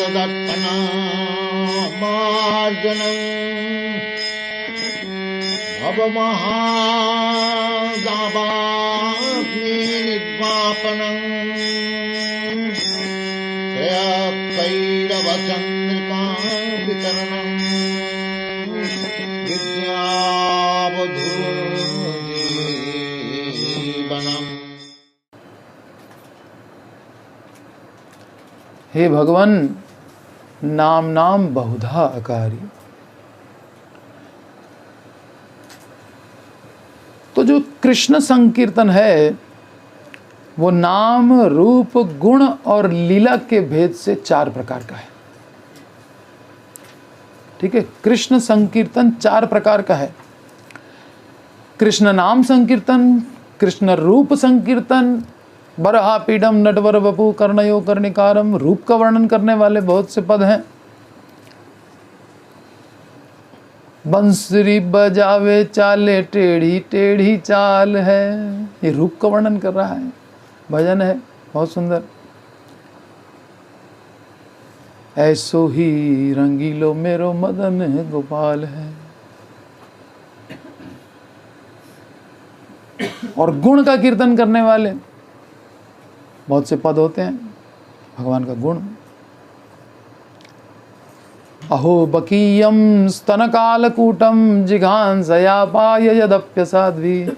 तदर्पणमार्जनं भवमहादावाग्निर्वापनं श्रेयकैरवचन्द्रिका वितरणं विद्यावधूजीवनम्। हे भगवान, नाम नाम बहुधा अकारी। तो जो कृष्ण संकीर्तन है वो नाम रूप गुण और लीला के भेद से 4 प्रकार का है। ठीक है, कृष्ण संकीर्तन 4 प्रकार का है। कृष्ण नाम संकीर्तन, कृष्ण रूप संकीर्तन, बरहापीडम नटवर वपु कर्णयो कर्णिकारम, रूप का वर्णन करने वाले बहुत से पद हैं। बंसुरी बजावे चाले टेढ़ी टेढ़ी चाल है, ये रूप का वर्णन कर रहा है। भजन है बहुत सुंदर। ऐसो ही रंगीलो मेरो मदन गोपाल है। और गुण का कीर्तन करने वाले बहुत से पद होते हैं भगवान का गुण। अहो बकीयम स्तनकालकूटम जिघांसयापाय यदप्यसाध्वी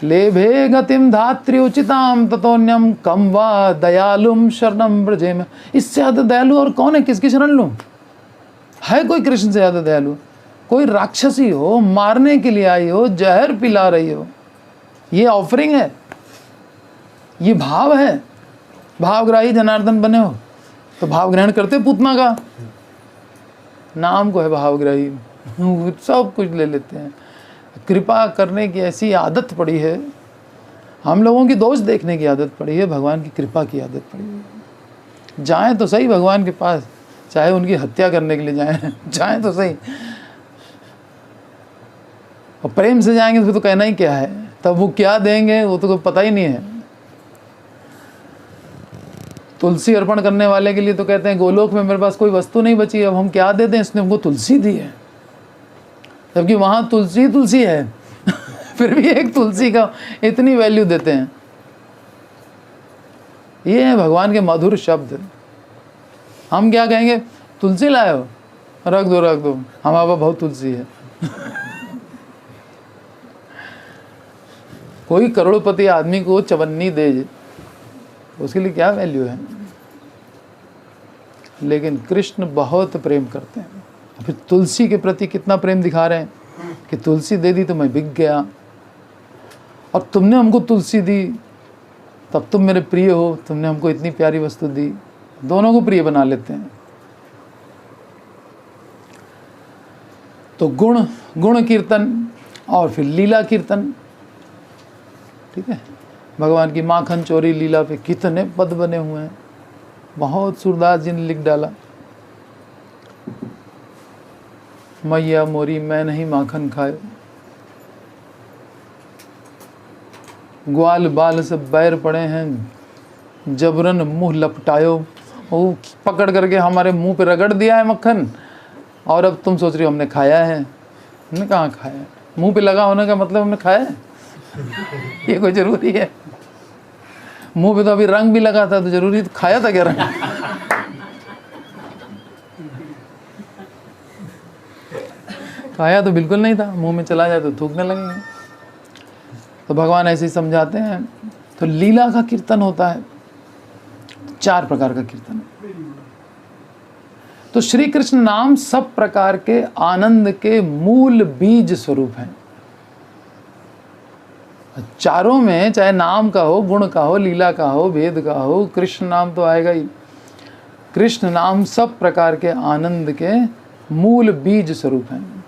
लेभे गतिम धात्री उचिताम ततोन्यम कम वा दयालुम शरणम ब्रजेम। इससे ज्यादा दयालु और कौन है? किसकी शरण लूं? है कोई कृष्ण से ज्यादा दयालु? कोई राक्षसी हो, मारने के लिए आई हो, जहर पिला रही हो, ये ऑफरिंग है, ये भाव है। भावग्राही जनार्दन बने हो तो भाव ग्रहण करते पूतना का। नाम को है भावग्राही, सब कुछ ले लेते हैं। कृपा करने की ऐसी आदत पड़ी है, हम लोगों की दोष देखने की आदत पड़ी है, भगवान की कृपा की आदत पड़ी है। जाएं तो सही भगवान के पास, चाहे उनकी हत्या करने के लिए जाएं, जाएं तो सही। और प्रेम से जाएंगे तो फिर तो कहना ही क्या है, तब वो क्या देंगे वो तो पता ही नहीं है। तुलसी अर्पण करने वाले के लिए तो कहते हैं गोलोक में मेरे पास कोई वस्तु नहीं बची, अब हम क्या दे दें, इसने हमको तुलसी दी है, जबकि वहां तुलसी तुलसी है फिर भी एक तुलसी का इतनी वैल्यू देते हैं। ये है भगवान के मधुर शब्द। हम क्या कहेंगे? तुलसी लाए हो, रख दो रख दो, हमारे पास बहुत तुलसी है कोई करोड़पति आदमी को चवन्नी दे, उसके लिए क्या वैल्यू है? लेकिन कृष्ण बहुत प्रेम करते हैं। फिर तुलसी के प्रति कितना प्रेम दिखा रहे हैं कि तुलसी दे दी तो मैं बिक गया, और तुमने हमको तुलसी दी तब तुम मेरे प्रिय हो, तुमने हमको इतनी प्यारी वस्तु दी। दोनों को प्रिय बना लेते हैं। तो गुण कीर्तन और फिर लीला कीर्तन। ठीक है, भगवान की माखन चोरी लीला पे कितने पद बने हुए हैं, बहुत सूरदास जी ने लिख डाला। मैया मोरी मैं नहीं माखन खायो, ग्वाल बाल से बैर पड़े हैं, जबरन मुंह लपटायो। वो पकड़ करके हमारे मुंह पे रगड़ दिया है मक्खन, और अब तुम सोच रही हो हमने खाया है। हमने कहाँ खाया है? मुंह पे लगा होने का मतलब हमने खाया है? ये कोई जरूरी है? मुंह पे तो अभी रंग भी लगा था, तो जरूरी तो खाया था क्या रंग? खाया तो बिल्कुल नहीं था, मुंह में चला जाए तो थूकने लगेंगे। तो भगवान ऐसे ही समझाते हैं। तो लीला का कीर्तन होता है, 4 प्रकार का कीर्तन। तो श्री कृष्ण नाम सब प्रकार के आनंद के मूल बीज स्वरूप हैं। चारों में, चाहे नाम का हो, गुण का हो, लीला का हो, वेद का हो, कृष्ण नाम तो आएगा ही। कृष्ण नाम सब प्रकार के आनंद के मूल बीज स्वरूप हैं।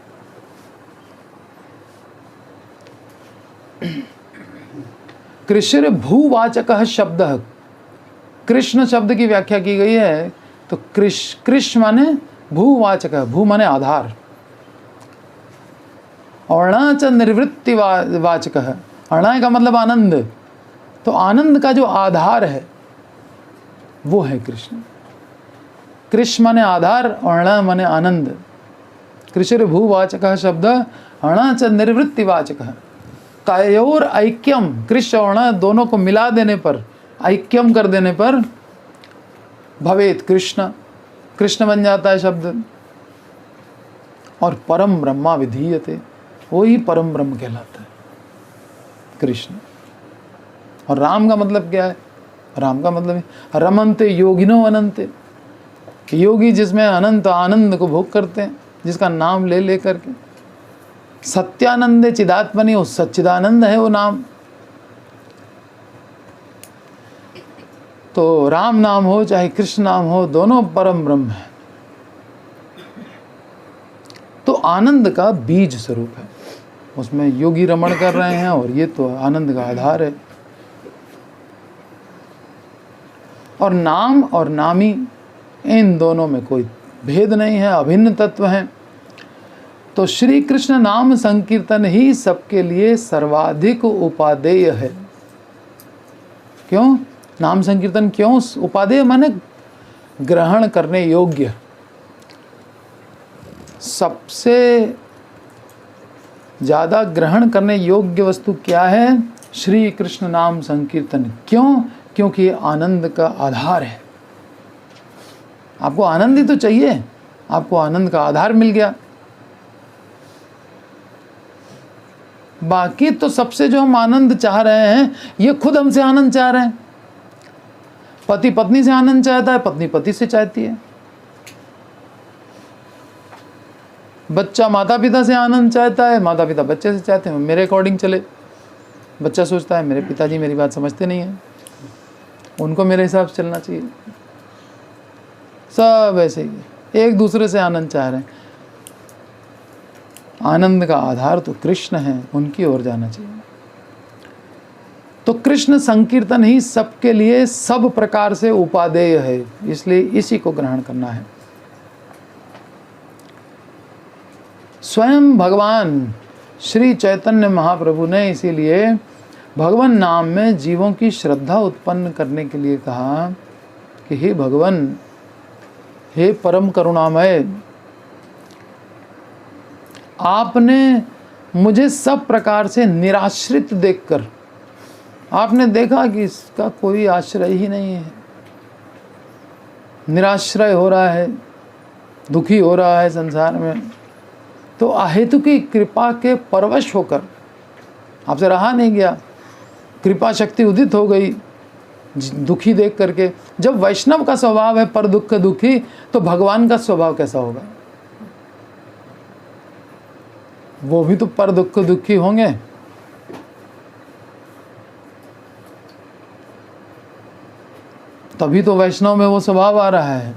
कृष्ण भूवाचक शब्द, कृष्ण शब्द की व्याख्या की गई है तो कृष्ण माने भूवाचक, भू माने आधार, अर्ण च निर्वृत्ति वाचक है। अर्ण का मतलब आनंद, तो आनंद का जो आधार है वो है कृष्ण। कृष्ण माने आधार और ण माने आनंद। कृषिर भूवाचक शब्द अण च निर्वृत्तिवाचक। तयोर ऐक्यम, कृष्ण और ण दोनों को मिला देने पर, ऐक्यम कर देने पर भवेत कृष्ण, कृष्ण बन जाता है शब्द। और परम ब्रह्मा विधीयते, वही परम ब्रह्म कहलाता है कृष्ण। और राम का मतलब क्या है? राम का मतलब है रमन्ते योगिनो अनंते, योगी जिसमें अनंत आनंद को भोग करते हैं, जिसका नाम ले ले करके। सत्यानंदे चिदात्मनि, वो सच्चिदानंद है वो नाम। तो राम नाम हो चाहे कृष्ण नाम हो, दोनों परम ब्रह्म है। तो आनंद का बीज स्वरूप है, उसमें योगी रमण कर रहे हैं और ये तो आनंद का आधार है। और नाम और नामी, इन दोनों में कोई भेद नहीं है, अभिन्न तत्व हैं। तो श्री कृष्ण नाम संकीर्तन ही सबके लिए सर्वाधिक उपादेय है। क्यों नाम संकीर्तन? क्यों उपादेय? माने ग्रहण करने योग्य। सबसे ज़्यादा ग्रहण करने योग्य वस्तु क्या है? श्री कृष्ण नाम संकीर्तन। क्यों? क्योंकि आनंद का आधार है। आपको आनंद ही तो चाहिए, आपको आनंद का आधार मिल गया। बाकी तो सबसे जो हम आनंद चाह रहे हैं, ये खुद हमसे आनंद चाह रहे हैं। पति पत्नी से आनंद चाहता है, पत्नी पति से चाहती है। बच्चा माता पिता से आनंद चाहता है, माता पिता बच्चे से चाहते हैं। मेरे अकॉर्डिंग चले, बच्चा सोचता है मेरे पिताजी मेरी बात समझते नहीं हैं, उनको मेरे हिसाब से चलना चाहिए। सब ऐसे ही एक दूसरे से आनंद चाह रहे हैं। आनंद का आधार तो कृष्ण है, उनकी ओर जाना चाहिए। तो कृष्ण संकीर्तन ही सबके लिए सब प्रकार से उपादेय है, इसलिए इसी को ग्रहण करना है। स्वयं भगवान श्री चैतन्य महाप्रभु ने इसीलिए भगवान नाम में जीवों की श्रद्धा उत्पन्न करने के लिए कहा कि हे भगवान, हे परम करुणामय, आपने मुझे सब प्रकार से निराश्रित देखकर, आपने देखा कि इसका कोई आश्रय ही नहीं है, निराश्रय हो रहा है, दुखी हो रहा है संसार में, तो अहेतु की कृपा के परवश होकर आपसे रहा नहीं गया, कृपा शक्ति उदित हो गई दुखी देख करके। जब वैष्णव का स्वभाव है पर दुख दुखी, तो भगवान का स्वभाव कैसा होगा? वो भी तो पर दुख दुखी होंगे। तभी तो वैष्णव में वो स्वभाव आ रहा है।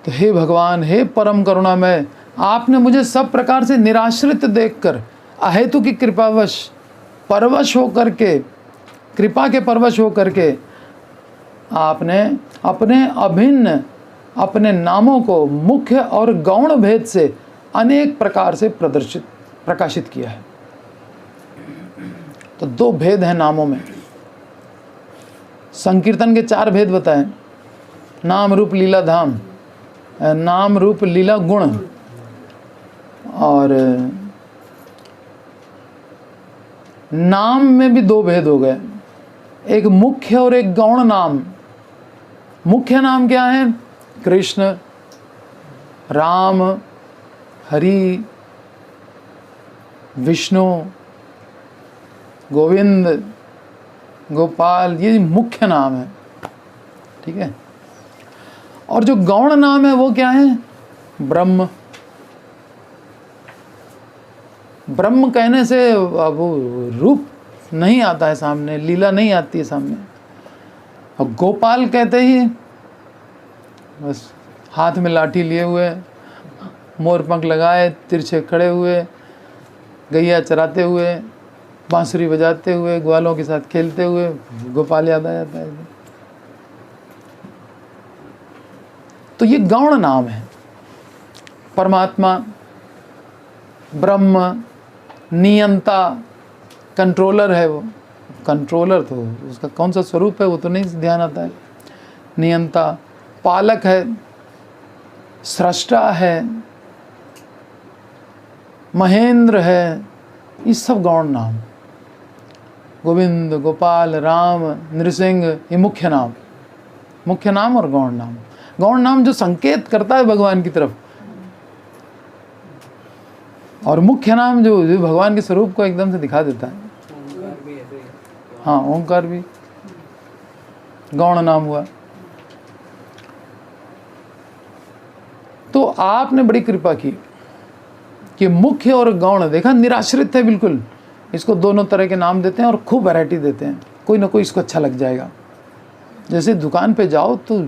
तो हे भगवान, हे परम करुणामय, आपने मुझे सब प्रकार से निराश्रित देखकर, अहेतु की कृपावश परवश होकर के, कृपा के परवश होकर के, आपने अपने अभिन्न अपने नामों को मुख्य और गौण भेद से अनेक प्रकार से प्रकाशित किया है। तो दो भेद हैं नामों में। संकीर्तन के 4 भेद बताएं, नाम रूप लीला धाम, नाम रूप लीला गुण, और नाम में भी 2 भेद हो गए, एक मुख्य और एक गौण नाम। मुख्य नाम क्या है? कृष्ण, राम, हरि, विष्णु, गोविंद, गोपाल, ये मुख्य नाम है, ठीक है। और जो गौण नाम है वो क्या है? ब्रह्म। ब्रह्म कहने से अब रूप नहीं आता है सामने, लीला नहीं आती है सामने। और गोपाल कहते ही बस हाथ में लाठी लिए हुए, मोर पंख लगाए, तिरछे खड़े हुए, गैया चराते हुए, बांसुरी बजाते हुए, ग्वालों के साथ खेलते हुए गोपाल याद आ जाता है। तो ये गौण नाम है। परमात्मा, ब्रह्म, नियंता, कंट्रोलर है वो, कंट्रोलर, तो उसका कौन सा स्वरूप है वो तो नहीं ध्यान आता है। नियंता, पालक है, सृष्टा है, महेंद्र है, ये सब गौण नाम। गोविंद, गोपाल, राम, नृसिंह, ये मुख्य नाम, मुख्य नाम और गौण नाम। गौण नाम जो संकेत करता है भगवान की तरफ, और मुख्य नाम जो भगवान के स्वरूप को एकदम से दिखा देता है। हाँ, ओंकार भी गौण नाम हुआ। तो आपने बड़ी कृपा की कि मुख्य और गौण देखा, निराश्रित है बिल्कुल, इसको दोनों तरह के नाम देते हैं और खूब वैरायटी देते हैं, कोई ना कोई इसको अच्छा लग जाएगा। जैसे दुकान पे जाओ तो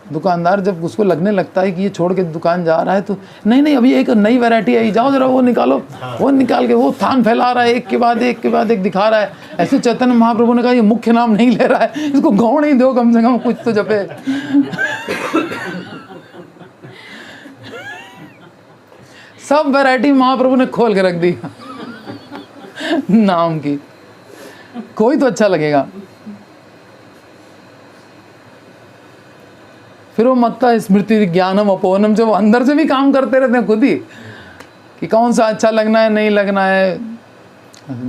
दुकानदार जब उसको लगने लगता है कि ये छोड़ के दुकान जा रहा है तो नहीं अभी एक नई वैरायटी आई, जाओ जरा वो निकालो, वो निकाल के वो थान फैला रहा है, एक के बाद एक दिखा रहा है। ऐसे चैतन्य महाप्रभु ने कहा ये मुख्य नाम नहीं ले रहा है, इसको गौण ही दो, कम से कम कुछ तो जपे। सब वैरायटी महाप्रभु ने खोल के रख दी नाम की, कोई तो अच्छा लगेगा। फिर वो मत्ता स्मृति ज्ञानम अपोनम, जब अंदर से भी काम करते रहते हैं खुद ही कि कौन सा अच्छा लगना है नहीं लगना है।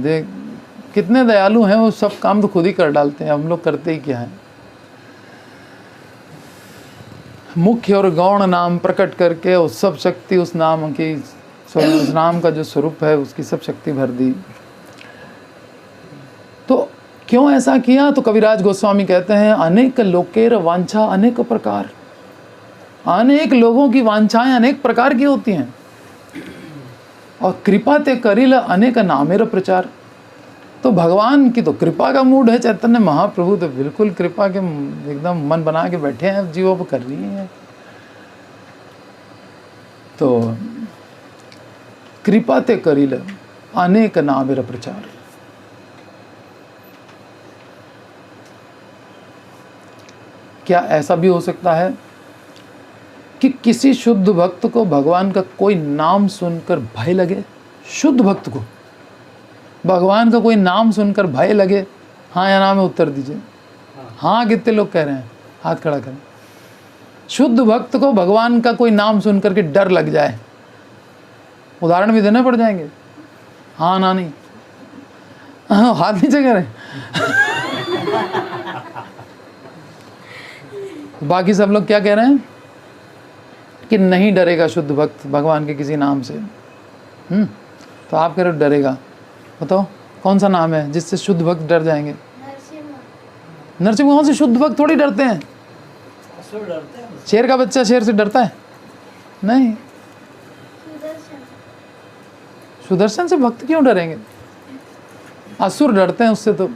देख कितने दयालु हैं, वो सब काम तो खुद ही कर डालते हैं, हम लोग करते ही क्या है। मुख्य और गौण नाम प्रकट करके उस सब शक्ति उस नाम की, उस नाम का जो स्वरूप है उसकी सब शक्ति भर दी। तो क्यों ऐसा किया? तो कविराज गोस्वामी कहते हैं अनेक लोकेर वांछा अनेक प्रकार, अनेक लोगों की वांछाएं अनेक प्रकार की होती हैं, और कृपा ते करिल अनेक नामेर प्रचार। तो भगवान की तो कृपा का मूड है, चैतन्य महाप्रभु तो बिल्कुल कृपा के एकदम मन बना के बैठे हैं, जीवों पर कर रही है। तो कृपा ते करिल अनेक नामेर प्रचार। क्या ऐसा भी हो सकता है कि किसी शुद्ध भक्त को भगवान का कोई नाम सुनकर भय लगे? शुद्ध भक्त को भगवान का कोई नाम सुनकर भय लगे? हाँ या ना में उत्तर दीजिए। हाँ कितने लोग कह रहे हैं? हाथ खड़ा करें। शुद्ध भक्त को भगवान का कोई नाम सुनकर के डर लग जाए, उदाहरण भी देने पड़ जाएंगे। हाँ ना नहीं, हाँ, हाथ नीचे करें। बाकी सब लोग क्या कह रहे हैं कि नहीं डरेगा शुद्ध भक्त भगवान के किसी नाम से। तो आप कह रहे हो डरेगा। बताओ कौन सा नाम है जिससे शुद्ध भक्त डर जाएंगे? नरसिंह। कौन से शुद्ध भक्त थोड़ी डरते हैं? शेर का बच्चा शेर से डरता है? नहीं। सुदर्शन से भक्त क्यों डरेंगे? असुर डरते हैं उससे। तो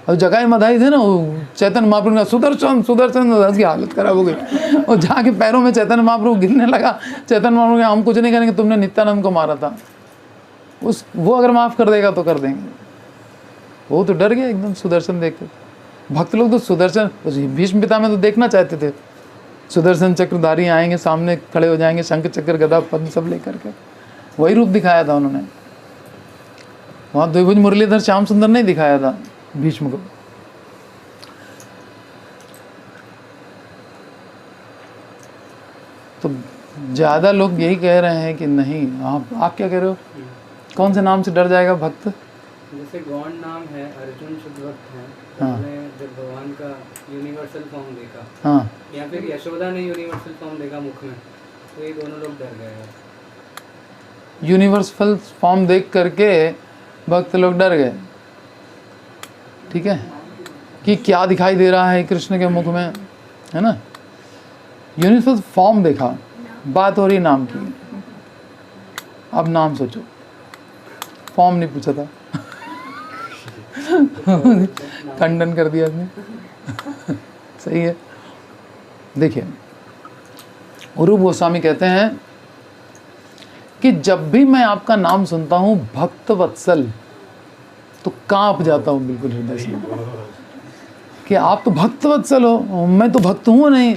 और जगाई मधाई थे ना, वो चैतन्य महाप्रभु का सुदर्शन सुदर्शन, उसकी हालत खराब हो गई। और जाके पैरों में चैतन्य महाप्रभु गिरने लगा। चैतन्य महाप्रभु हम कुछ नहीं करेंगे, तुमने नित्यानंद को मारा था। वो अगर माफ कर देगा तो कर देंगे। वो तो डर गया एकदम सुदर्शन देख के। भक्त लोग तो सुदर्शन, भीष्म पिता में तो देखना चाहते थे, सुदर्शन चक्रधारी आएंगे, सामने खड़े हो जाएंगे, शंख चक्र गदा पद्म सब लेकर के। वही रूप दिखाया था उन्होंने। वहाँ द्विभुज मुरलीधर श्याम सुंदर नहीं दिखाया था भीष्म को। तो ज्यादा लोग यही कह रहे हैं कि नहीं। आप क्या कह रहे हो? कौन से नाम से डर जाएगा भक्त? जैसे गौण नाम है, अर्जुन शुद्ध भक्त है। हाँ। जब भगवान का यूनिवर्सल फॉर्म देखा, हाँ, या फिर यशोदा ने यूनिवर्सल फॉर्म देखा मुख में, तो ये दोनों लोग डर गए। यूनिवर्सल फॉर्म देख करके भक्त लोग डर गए। ठीक है कि क्या दिखाई दे रहा है कृष्ण के मुख में, है ना। यूनिवर्सल फॉर्म देखा, बात हो रही नाम की। अब नाम सोचो, फॉर्म नहीं पूछा था। खंडन कर दिया आपने। सही है। देखिए रूप गोस्वामी कहते हैं कि जब भी मैं आपका नाम सुनता हूं भक्त वत्सल, तो कांप जाता हूं बिल्कुल हृदय से कि आप तो भक्त वत्सल हो, मैं तो भक्त हूं नहीं।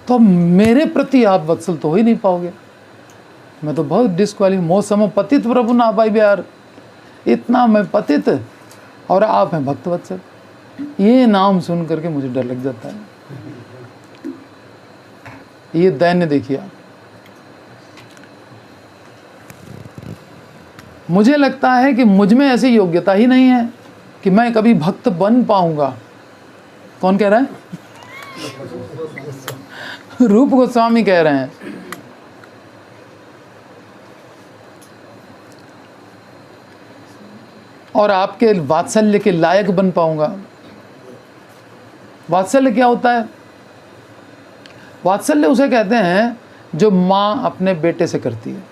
तो मेरे प्रति आप वत्सल तो हो ही नहीं पाओगे। मैं तो बहुत डिस्क्वालिफाई, मो सम पतित प्रभु ना पाई बिहार। इतना मैं पतित और आप हैं भक्तवत्सल। ये नाम सुन करके मुझे डर लग जाता है। ये दैन्य देखिए आप। मुझे लगता है कि मुझ में ऐसी योग्यता ही नहीं है कि मैं कभी भक्त बन पाऊंगा। कौन कह रहा है? रूप गोस्वामी कह रहे हैं। और आपके वात्सल्य के लायक बन पाऊंगा। वात्सल्य क्या होता है? वात्सल्य उसे कहते हैं जो मां अपने बेटे से करती है।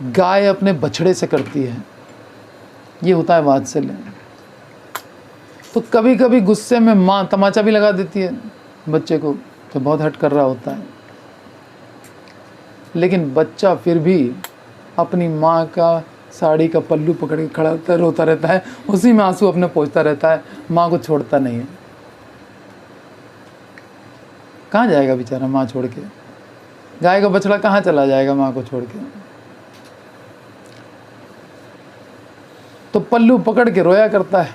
गाय अपने बछड़े से करती है, ये होता है वात्सल्य। तो कभी कभी गुस्से में माँ तमाचा भी लगा देती है बच्चे को, तो बहुत हट कर रहा होता है, लेकिन बच्चा फिर भी अपनी माँ का साड़ी का पल्लू पकड़ के खड़ा होता है, रोता रहता है, उसी में आंसू अपने पोंछता रहता है, माँ को छोड़ता नहीं है। कहाँ जाएगा बेचारा माँ छोड़ के? गाय का बछड़ा कहाँ चला जाएगा माँ को छोड़ के? तो पल्लू पकड़ के रोया करता है।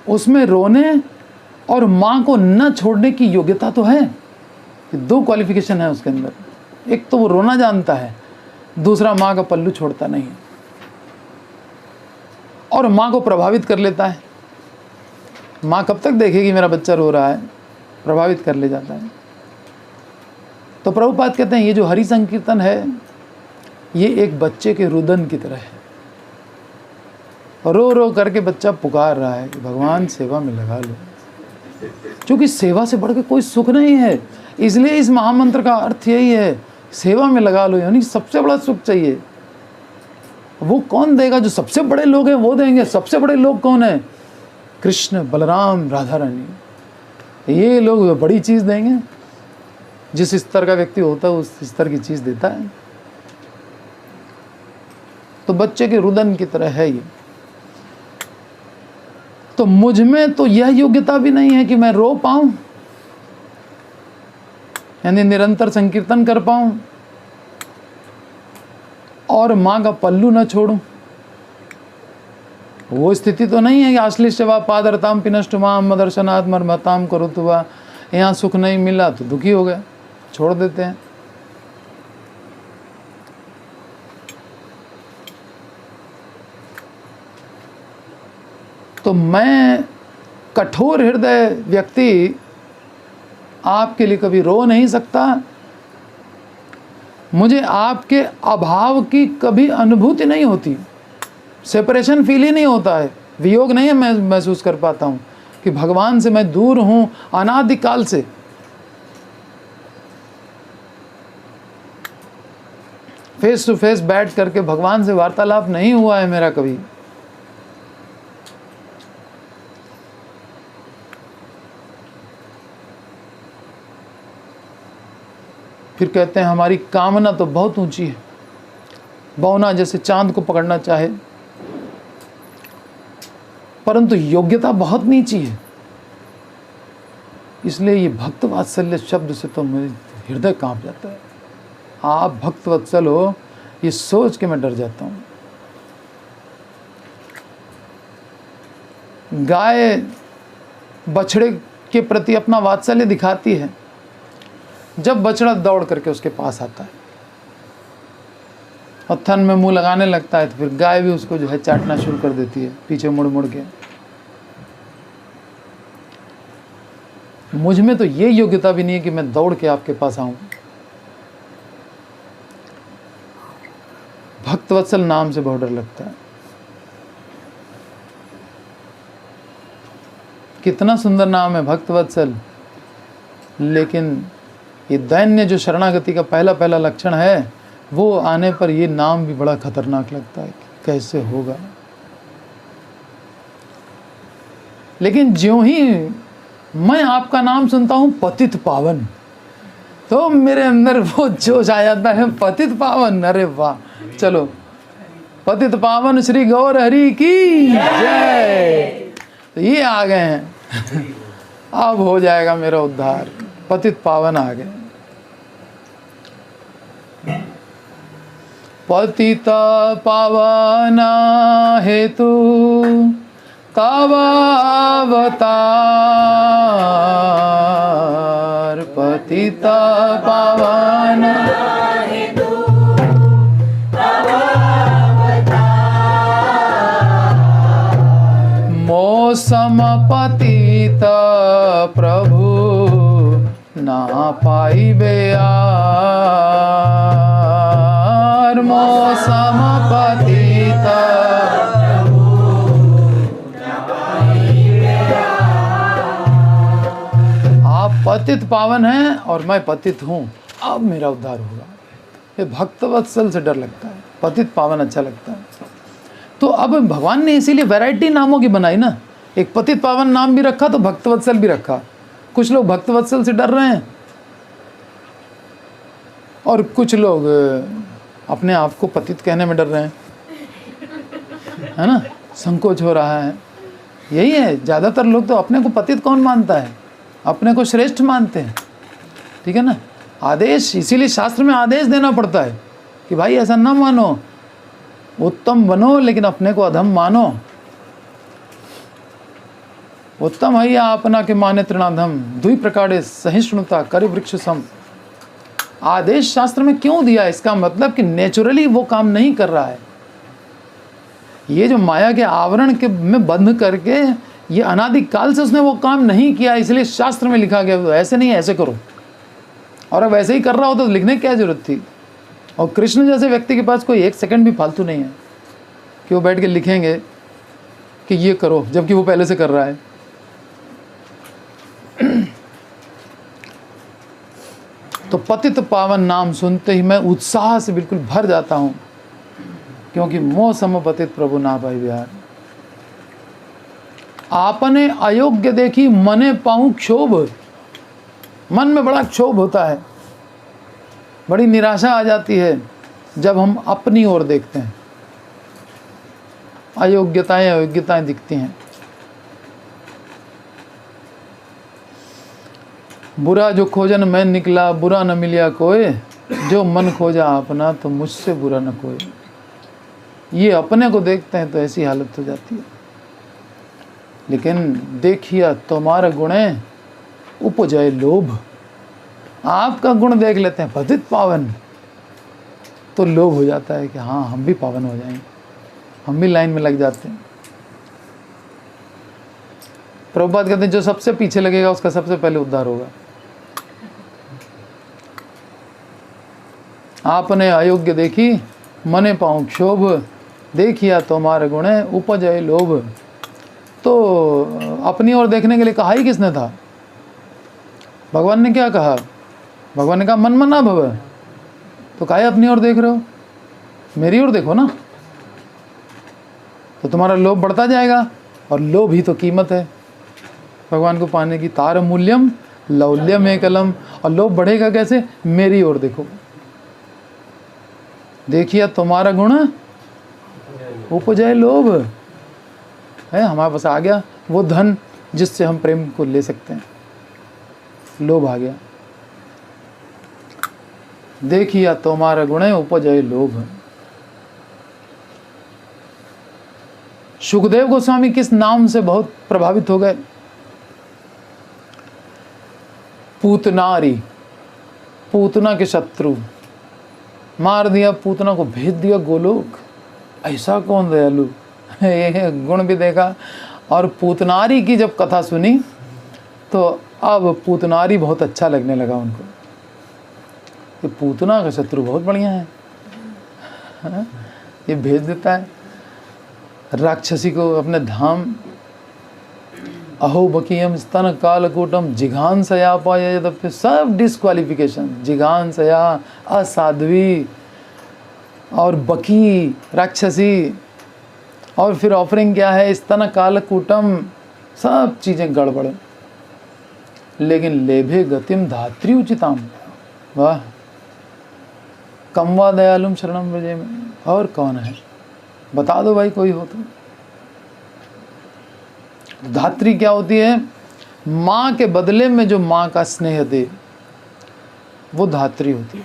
उसमें रोने और मां को न छोड़ने की योग्यता तो है। दो क्वालिफिकेशन है उसके अंदर। एक तो वो रोना जानता है, दूसरा मां का पल्लू छोड़ता नहीं है और मां को प्रभावित कर लेता है। मां कब तक देखेगी मेरा बच्चा रो रहा है? प्रभावित कर ले जाता है। तो प्रभुपाद कहते हैं ये जो हरि संकीर्तन है ये एक बच्चे के रुदन की तरह है। रो रो करके बच्चा पुकार रहा है कि भगवान सेवा में लगा लो, क्योंकि सेवा से बढ़ के कोई सुख नहीं है। इसलिए इस महामंत्र का अर्थ यही है, सेवा में लगा लो, यानी सबसे बड़ा सुख चाहिए। वो कौन देगा? जो सबसे बड़े लोग हैं वो देंगे। सबसे बड़े लोग कौन है? कृष्ण, बलराम, राधा रानी। ये लोग बड़ी चीज़ देंगे। जिस स्तर का व्यक्ति होता है उस स्तर की चीज़ देता है। तो बच्चे के रुदन की तरह है ये। तो मुझ में तो यह योग्यता भी नहीं है कि मैं रो पाऊं, यानी निरंतर संकीर्तन कर पाऊं और मां का पल्लू न छोड़ूं। वो स्थिति तो नहीं है कि आश्लिष्टवा पादरताम पिनष्टुमाम मदर्शनात् मर्मताम करुतुवा। यहाँ सुख नहीं मिला तो दुखी हो गए, छोड़ देते हैं। तो मैं कठोर हृदय व्यक्ति आपके लिए कभी रो नहीं सकता। मुझे आपके अभाव की कभी अनुभूति नहीं होती, सेपरेशन फील ही नहीं होता है, वियोग नहीं है मैं महसूस कर पाता हूँ कि भगवान से मैं दूर हूँ अनादिकाल से। फेस टू फेस बैठ करके भगवान से वार्तालाप नहीं हुआ है मेरा कभी। फिर कहते हैं हमारी कामना तो बहुत ऊंची है, बौना जैसे चांद को पकड़ना चाहे, परंतु योग्यता बहुत नीची है। इसलिए ये भक्त वात्सल्य शब्द से तो मेरे हृदय कांप जाता है। आप भक्त वत्सल हो ये सोच के मैं डर जाता हूँ। गाय बछड़े के प्रति अपना वात्सल्य दिखाती है जब बछड़ा दौड़ करके उसके पास आता है और थन में मुंह लगाने लगता है, तो फिर गाय भी उसको जो है चाटना शुरू कर देती है पीछे मुड़ मुड़ के। मुझ में तो ये योग्यता भी नहीं है कि मैं दौड़ के आपके पास आऊं। भक्तवत्सल नाम से बहुत डर लगता है। कितना सुंदर नाम है भक्तवत्सल, लेकिन ये दैन्य जो शरणागति का पहला पहला लक्षण है वो आने पर ये नाम भी बड़ा खतरनाक लगता है कि कैसे होगा। लेकिन ज्यों ही मैं आपका नाम सुनता हूं पतित पावन, तो मेरे अंदर वो जोश आ जाता है, पतित पावन, अरे वाह, चलो पतित पावन श्री गौर हरि की जय। तो ये आ गए हैं। अब हो जाएगा मेरा उद्धार, पतित पावन आ गए। पतित पावन हेतु तव अवतार, पतित पावन मौसम पतित प्रभु ना पाइबे यार, मौसम पतित आप पतित पावन हैं और मैं पतित हूँ, अब मेरा उद्धार होगा। ये भक्त वत्सल से डर लगता है, पतित पावन अच्छा लगता है। तो अब भगवान ने इसीलिए वैरायटी नामों की बनाई ना, एक पतित पावन नाम भी रखा तो भक्तवत्सल भी रखा। कुछ लोग भक्तवत्सल से डर रहे हैं और कुछ लोग अपने आप को पतित कहने में डर रहे हैं, है ना, संकोच हो रहा है। यही है, ज़्यादातर लोग तो अपने को पतित कौन मानता है, अपने को श्रेष्ठ मानते हैं, ठीक है ना। आदेश, इसीलिए शास्त्र में आदेश देना पड़ता है कि भाई ऐसा ना मानो, उत्तम बनो लेकिन अपने को अधम मानो। उत्तम है या अपना के माने तृणाधम, दुई प्रकारे सहिष्णुता करे वृक्ष सम। आदेश शास्त्र में क्यों दिया, इसका मतलब कि नेचुरली वो काम नहीं कर रहा है। ये जो माया के आवरण के में बंध करके ये अनादिकाल से उसने वो काम नहीं किया, इसलिए शास्त्र में लिखा गया तो ऐसे नहीं ऐसे करो। और अब ऐसे ही कर रहा हो तो लिखने की क्या जरूरत थी। और कृष्ण जैसे व्यक्ति के पास कोई एक सेकंड भी फालतू नहीं है कि वो बैठ के लिखेंगे कि ये करो, जबकि वो पहले से कर रहा है। तो पतित पावन नाम सुनते ही मैं उत्साह से बिल्कुल भर जाता हूँ, क्योंकि मोह सम पतित प्रभु ना पाई बिहार। आपने अयोग्य देखी मने पाऊं क्षोभ, मन में बड़ा क्षोभ होता है, बड़ी निराशा आ जाती है जब हम अपनी ओर देखते हैं, अयोग्यताएं दिखती हैं। बुरा जो खोजन मैं निकला, बुरा न मिलिया कोई, जो मन खोजा अपना तो मुझसे बुरा न कोई। ये अपने को देखते हैं तो ऐसी हालत हो जाती है। लेकिन देखिए तुम्हारा गुणे उपजय लोभ, आपका गुण देख लेते हैं पतित पावन, तो लोभ हो जाता है कि हाँ हम भी पावन हो जाएंगे, हम भी लाइन में लग जाते हैं। प्रभुपाद कहते हैं जो सबसे पीछे लगेगा उसका सबसे पहले उद्धार होगा। आपने अयोग्य देखी मने पाऊं क्षोभ, देखिया तुम्हारे गुणे उपजय लोभ। तो अपनी ओर देखने के लिए कहा ही किसने था? भगवान ने क्या कहा? भगवान ने कहा मन मना भव। तो काहे अपनी ओर देख रहे हो, मेरी ओर देखो ना, तो तुम्हारा लोभ बढ़ता जाएगा। और लोभ ही तो कीमत है भगवान को पाने की। तार मूल्यम लौल्यम एकलम। और लोभ बढ़ेगा कैसे? मेरी ओर देखो। देखिए तुम्हारा गुण उपजय लोभ है, हमारे पास आ गया वो धन जिससे हम प्रेम को ले सकते हैं, लोभ आ गया। देखिए तुम्हारा गुण उपजय लोभ। सुखदेव गोस्वामी किस नाम से बहुत प्रभावित हो गए? पूतनारी, पूतना के शत्रु, मार दिया पूतना को, भेज दिया गोलोक। ऐसा कौन दयालु, ये गुण भी देखा। और पूतनारी की जब कथा सुनी तो अब पूतनारी बहुत अच्छा लगने लगा उनको। ये पूतना का शत्रु बहुत बढ़िया है, ये भेज देता है राक्षसी को अपने धाम। अहो बकीयम स्तन कालकूटम जिघांसया पाया यद्यपि, सब डिस्क्वालिफिकेशन, जिघांसया असाध्वी और बकी राक्षसी, और फिर ऑफरिंग क्या है? स्तन कालकूटम, सब चीज़ें गड़बड़। लेकिन लेभे गतिम धात्री उचिताम, वाह। कमवा दयालुम शरणम व्रजे में, और कौन है बता दो भाई, कोई हो तो। धात्री क्या होती है? माँ के बदले में जो माँ का स्नेह दे वो धात्री होती है।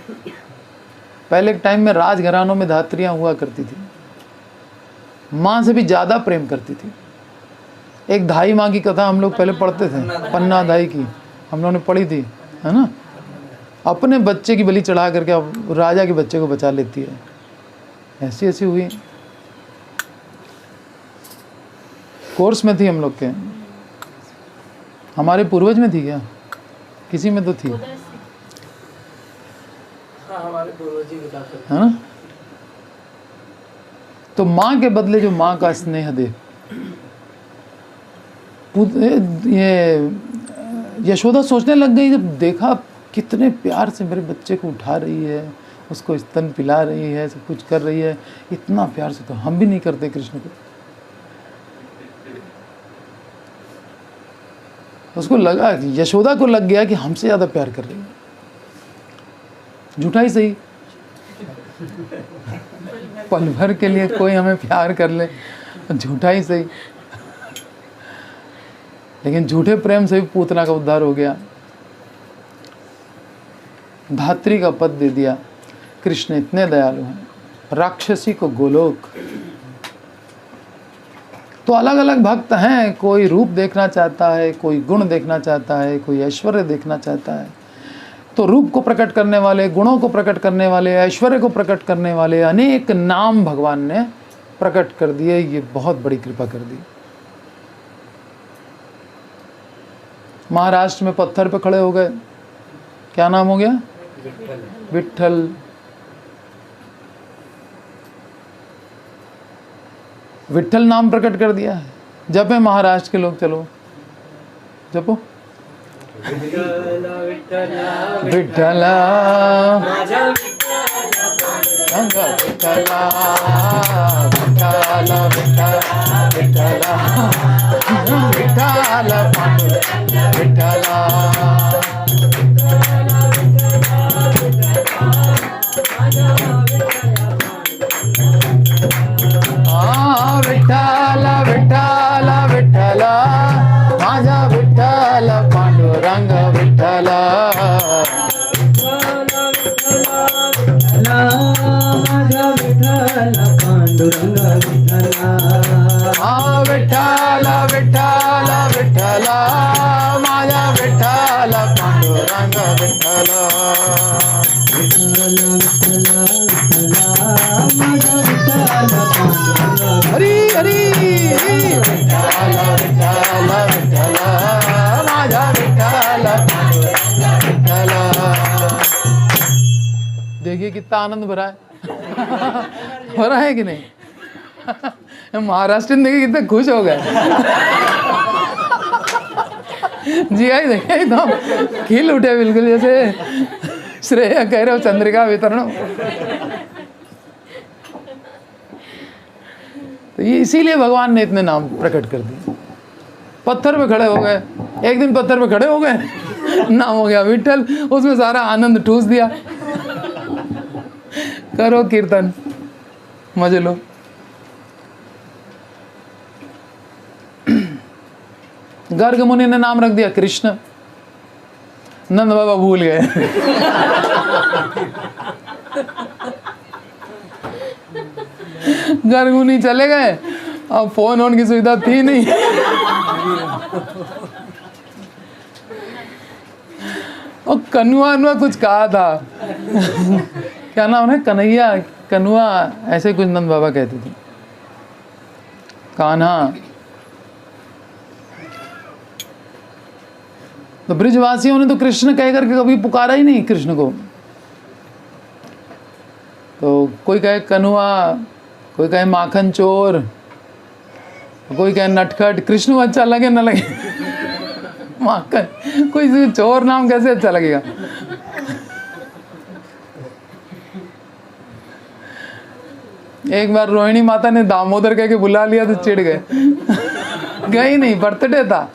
पहले के टाइम में राजघरानों में धात्रियाँ हुआ करती थी, माँ से भी ज़्यादा प्रेम करती थी। एक धाई माँ की कथा हम लोग पहले पढ़ते थे, पन्ना धाई की हम लोगों ने पढ़ी थी, है ना। अपने बच्चे की बलि चढ़ा करके अब राजा के बच्चे को बचा लेती है। ऐसी ऐसी हुई, कोर्स में थी हम लोग के, हमारे पूर्वज में थी क्या, किसी में तो थी, हमारे पूर्वज ही बताते है ना। तो माँ के बदले जो माँ का स्नेह दे, ये यशोदा सोचने लग गई जब देखा कितने प्यार से मेरे बच्चे को उठा रही है, उसको स्तन पिला रही है, सब कुछ कर रही है, इतना प्यार से तो हम भी नहीं करते कृष्ण को। उसको लगा, यशोदा को लग गया कि हमसे ज़्यादा प्यार कर रही है। झूठा ही सही, पल भर के लिए कोई हमें प्यार कर ले, झूठा ही सही, लेकिन झूठे प्रेम से भी पूतना का उद्धार हो गया। धात्री का पद दे दिया। कृष्ण इतने दयालु हैं। राक्षसी को गोलोक। तो अलग अलग भक्त हैं, कोई रूप देखना चाहता है, कोई गुण देखना चाहता है, कोई ऐश्वर्य देखना चाहता है। तो रूप को प्रकट करने वाले, गुणों को प्रकट करने वाले, ऐश्वर्य को प्रकट करने वाले अनेक नाम भगवान ने प्रकट कर दिए। ये बहुत बड़ी कृपा कर दी। महाराष्ट्र में पत्थर पे खड़े हो गए, क्या नाम हो गया? विट्ठल। विट्ठल नाम प्रकट कर दिया है। जपे महाराष्ट्र के लोग, चलो जपो। विठ्ठला विठ्ठला विठ्ठला विठ्ठला विठ्ठला विठ्ठला पांडुरंग विठ्ठला। विठ्ठला विठ्ठला विठ्ठला माझा विठ्ठल पांडुरंग विठ्ठला। माझा विठ्ठल पांडुरंग विठ्ठला। विठ्ठला विठ्ठला विठ्ठला माझा विठ्ठल पांडुरंग विठ्ठला। हरी हरी विठ्ठला विठ्ठला विठ्ठला माझा विठ्ठल विठ्ठला। देखिए कितना आनंद भरा है। हो रहा है कि नहीं? महाराष्ट्र देखिए कितने खुश हो गए। जी आई देखिए एकदम खिल उठे बिल्कुल, जैसे श्रेय कह रहे हो चंद्रिका वितरण। तो ये इसीलिए भगवान ने इतने नाम प्रकट कर दिए। पत्थर पे खड़े हो गए, एक दिन पत्थर पे खड़े हो गए, नाम हो गया विठ्ठल, उसमें सारा आनंद ठूस दिया। करो कीर्तन, मजे लो। गर्ग मुनि ने नाम रख दिया कृष्ण। नंद बाबा भूल गए। गर्ग मुनि चले गए, अब फोन ऑन की सुविधा थी नहीं। और कन्हुआ कुछ कहा था, क्या नाम है, कन्हैया कन्हुआ, ऐसे कुछ नंद बाबा कहते थे। कान्हा। तो ब्रिजवासियों ने तो कृष्ण कह करके कभी पुकारा ही नहीं कृष्ण को। तो कोई कहे कन्हुआ, कोई कहे माखन चोर, कोई कहे नटखट। कृष्ण को अच्छा लगे न लगे, माखन, कोई चोर नाम कैसे अच्छा लगेगा? एक बार रोहिणी माता ने दामोदर कह के बुला लिया तो चिढ़ गए। गई नहीं, बर्थडे था।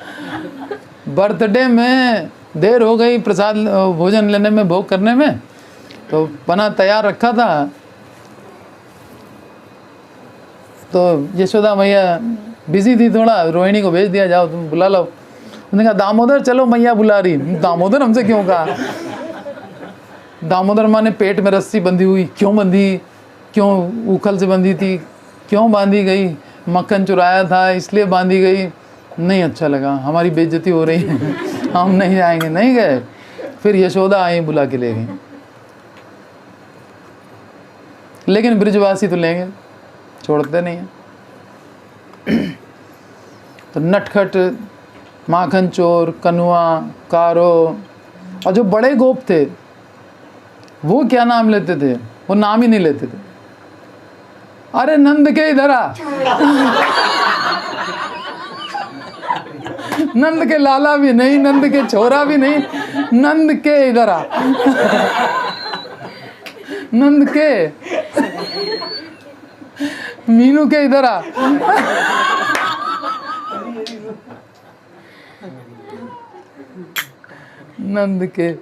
बर्थडे में देर हो गई प्रसाद भोजन लेने में, भोग करने में, तो बना तैयार रखा था। तो यशोदा मैया बिजी थी थोड़ा, रोहिणी को भेज दिया, जाओ तुम बुला लो। उसने कहा दामोदर चलो मैया बुला रही। दामोदर हमसे क्यों कहा? दामोदर माने पेट में रस्सी बंधी हुई, क्यों बंधी, क्यों उखल से बंधी थी, क्यों बांधी गई? मक्खन चुराया था इसलिए बांधी गई। नहीं अच्छा लगा, हमारी बेइज्जती हो रही है, हम नहीं जाएंगे। नहीं गए। फिर यशोदा आई, बुला के ले गई। लेकिन ब्रिजवासी तो लेंगे, छोड़ते नहीं हैं। तो नटखट, माखन चोर, कनुआ, कारो और जो बड़े गोप थे वो क्या नाम लेते थे? वो नाम ही नहीं लेते थे। अरे नंद के इधर आ, नंद के लाला भी नहीं, नंद के छोरा भी नहीं, नंद के इधर आ, नंद के, मीनू के इधर आ। नंद के।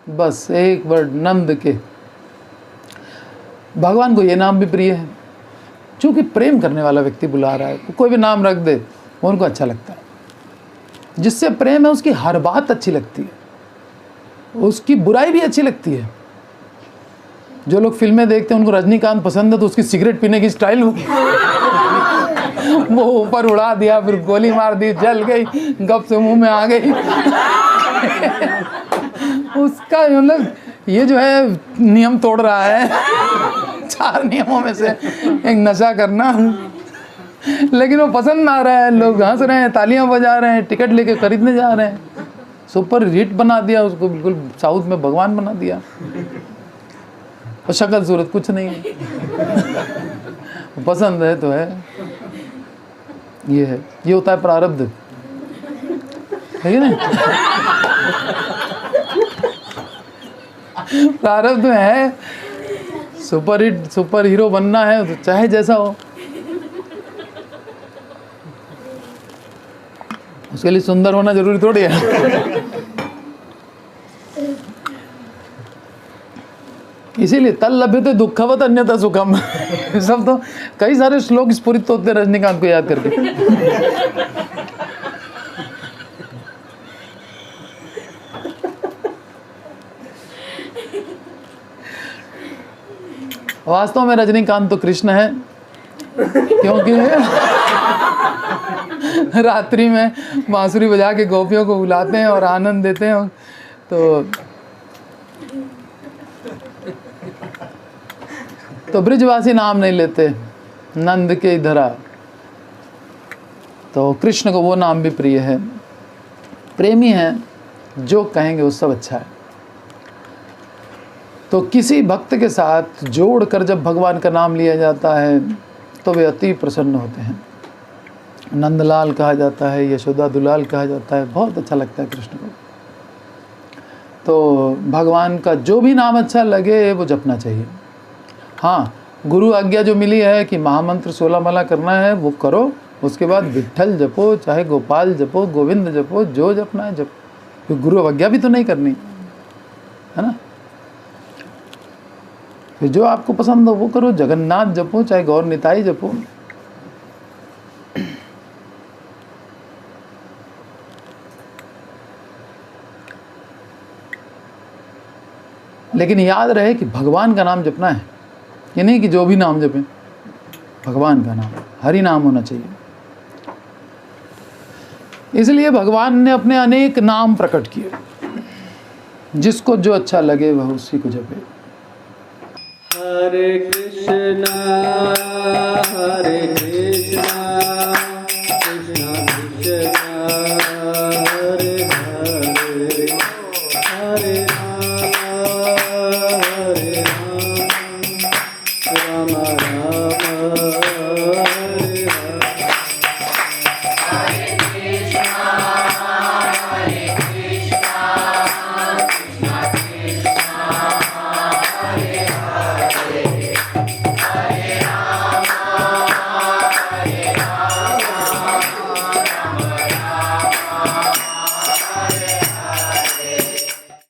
बस एक वर्ड, नंद के। भगवान को ये नाम भी प्रिय है, क्योंकि प्रेम करने वाला व्यक्ति बुला रहा है, कोई भी नाम रख दे वो उनको अच्छा लगता है। जिससे प्रेम है उसकी हर बात अच्छी लगती है, उसकी बुराई भी अच्छी लगती है। जो लोग फिल्में देखते हैं उनको रजनीकांत पसंद है तो उसकी सिगरेट पीने की स्टाइल वो ऊपर उड़ा दिया, फिर गोली मार दी, जल गई, गप से मुंह में आ गई। उसका मतलब ये जो है नियम तोड़ रहा है, 4 नियमों में से एक नशा करना। लेकिन वो पसंद आ रहा है, लोग हंस रहे हैं, तालियां बजा रहे हैं, टिकट लेके खरीदने जा रहे हैं। सुपर हिट बना दिया उसको, बिल्कुल साउथ में भगवान बना दिया। और शक्ल सूरत कुछ नहीं है, पसंद है तो है। ये है, ये होता है प्रारब्ध, है ना? प्रारब्ध में है, सुपर हिट, सुपर हीरो बनना है तो चाहे जैसा हो, उसके लिए सुंदर होना जरूरी थोड़ी है। इसीलिए तल लभ्यते दुःखवत अन्यथा सुखम। सब तो कई सारे श्लोक स्फुरित होते हैं रजनीकांत को याद करके। वास्तव में रजनीकांत तो कृष्ण है, क्योंकि रात्रि में बांसुरी बजा के गोपियों को बुलाते हैं और आनंद देते हैं। तो ब्रिजवासी नाम नहीं लेते, नंद के इधर आ। तो कृष्ण को वो नाम भी प्रिय है, प्रेमी है, जो कहेंगे वो सब अच्छा है। तो किसी भक्त के साथ जोड़कर जब भगवान का नाम लिया जाता है तो वे अति प्रसन्न होते हैं। नंदलाल कहा जाता है, यशोदा दुलाल कहा जाता है, बहुत अच्छा लगता है कृष्ण को। तो भगवान का जो भी नाम अच्छा लगे वो जपना चाहिए। हाँ, गुरु आज्ञा जो मिली है कि महामंत्र 16 माला करना है वो करो, उसके बाद विट्ठल जपो, चाहे गोपाल जपो, गोविंद जपो, जो जपना है जप। तो गुरु आज्ञा भी तो नहीं करनी है ना। फिर जो आपको पसंद हो वो करो, जगन्नाथ जपो, चाहे गौर निताई जपो। लेकिन याद रहे कि भगवान का नाम जपना है, ये नहीं कि जो भी नाम जपें, भगवान का नाम, हरि नाम होना चाहिए। इसलिए भगवान ने अपने अनेक नाम प्रकट किए, जिसको जो अच्छा लगे वह उसी को जपे। हरे कृष्णा